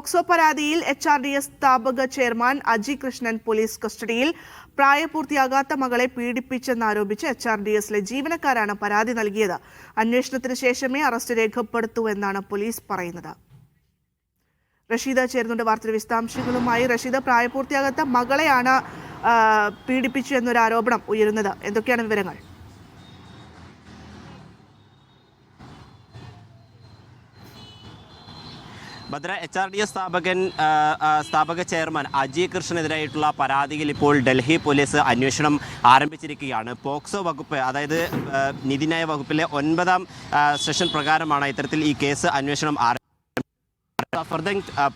POCSO പരാതിയിൽ HRDS സ്ഥാപക chairman Aji Krishnan police കസ്റ്റഡിയിൽ. പ്രായപൂർത്തിയാകാത്ത മകളെ പീഡിപ്പിച്ചെന്നാരോപിച്ച് HRDSലെ ജീവനക്കാരാണ് പരാതി നൽകിയത്. അന്വേഷണത്തിന് ശേഷമേ അറസ്റ്റ് രേഖപ്പെടുത്തൂവെന്നാണ് പോലീസ് പറയുന്നത്. റഷീദ ചേരുന്നുണ്ട് വാർത്തയുടെ വിശദാംശങ്ങളുമായി. റഷീദ, പ്രായപൂർത്തിയാകാത്ത മകളെയാണ് പീഡിപ്പിച്ചു എന്നൊരു ആരോപണം ഉയരുന്നത്. എന്തൊക്കെയാണ് വിവരങ്ങൾ? ഭദ്ര, HRDS സ്ഥാപക ചെയർമാൻ അജി കൃഷ്ണനെതിരായിട്ടുള്ള പരാതിയിൽ ഇപ്പോൾ ഡൽഹി പോലീസ് അന്വേഷണം ആരംഭിച്ചിരിക്കുകയാണ്. പോക്സോ വകുപ്പ്, അതായത് നീതിന്യായ വകുപ്പിലെ 9ാം സെഷൻ പ്രകാരമാണ് ഇത്തരത്തിൽ ഈ കേസ് അന്വേഷണം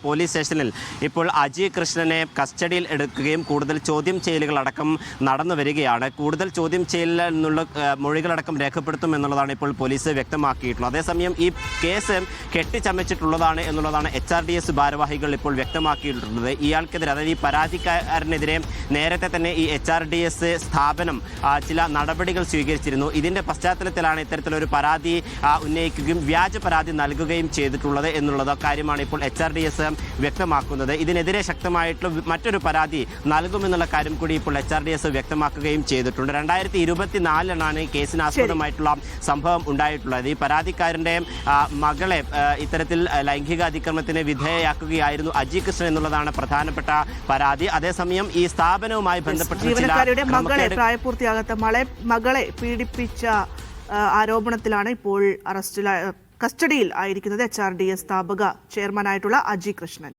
പോലീസ് സ്റ്റേഷനിൽ ഇപ്പോൾ അജി കൃഷ്ണനെ കസ്റ്റഡിയിൽ എടുക്കുകയും കൂടുതൽ ചോദ്യം ചെയ്യലുകളടക്കം നടന്നു വരികയാണ്. കൂടുതൽ ചോദ്യം ചെയ്യലിൽ നിന്നുള്ള മൊഴികളടക്കം രേഖപ്പെടുത്തുമെന്നുള്ളതാണ് ഇപ്പോൾ പോലീസ് വ്യക്തമാക്കിയിട്ടുള്ളത്. അതേസമയം ഈ കേസ് കെട്ടിച്ചമച്ചിട്ടുള്ളതാണ് എന്നുള്ളതാണ് HRDS ഭാരവാഹികൾ ഇപ്പോൾ വ്യക്തമാക്കിയിട്ടുള്ളത്. ഇയാൾക്കെതിരെ, അതായത് ഈ പരാതിക്കാരനെതിരെ നേരത്തെ തന്നെ ഈ HRDS സ്ഥാപനം ചില നടപടികൾ സ്വീകരിച്ചിരുന്നു. ഇതിൻ്റെ പശ്ചാത്തലത്തിലാണ് ഇത്തരത്തിലൊരു പരാതി ഉന്നയിക്കുകയും വ്യാജ പരാതി നൽകുകയും ചെയ്തിട്ടുള്ളത് എന്നുള്ള കാര്യമാണ് ഇപ്പോൾ HRDS വ്യക്തമാക്കുന്നത്. ഇതിനെതിരെ ശക്തമായിട്ടുള്ള മറ്റൊരു പരാതി നൽകുമെന്നുള്ള കാര്യം കൂടി ഇപ്പോൾ HRDS വ്യക്തമാക്കുകയും ചെയ്തിട്ടുണ്ട്. 2024 കേസിനാസ്പദമായിട്ടുള്ള സംഭവം ഉണ്ടായിട്ടുള്ളത്. ഈ പരാതിക്കാരൻ്റെ മകളെ ഇത്തരത്തിൽ ലൈംഗിക അതിക്രമത്തിന് വിധേയയാക്കുകയായിരുന്നു അജി കൃഷ്ണൻ എന്നുള്ളതാണ് പ്രധാനപ്പെട്ട പരാതി. അതേസമയം ഈ സ്ഥാപനവുമായി ബന്ധപ്പെട്ട ജീവനക്കാരുടെ പ്രായപൂർത്തിയാകാത്ത മകളെ പീഡിപ്പിച്ച ആരോപണത്തിലാണ് ഇപ്പോൾ കസ്റ്റഡിയിൽ ആയിരിക്കുന്നത് HRDS സ്ഥാപക ചെയർമാനായിട്ടുള്ള അജി കൃഷ്ണൻ.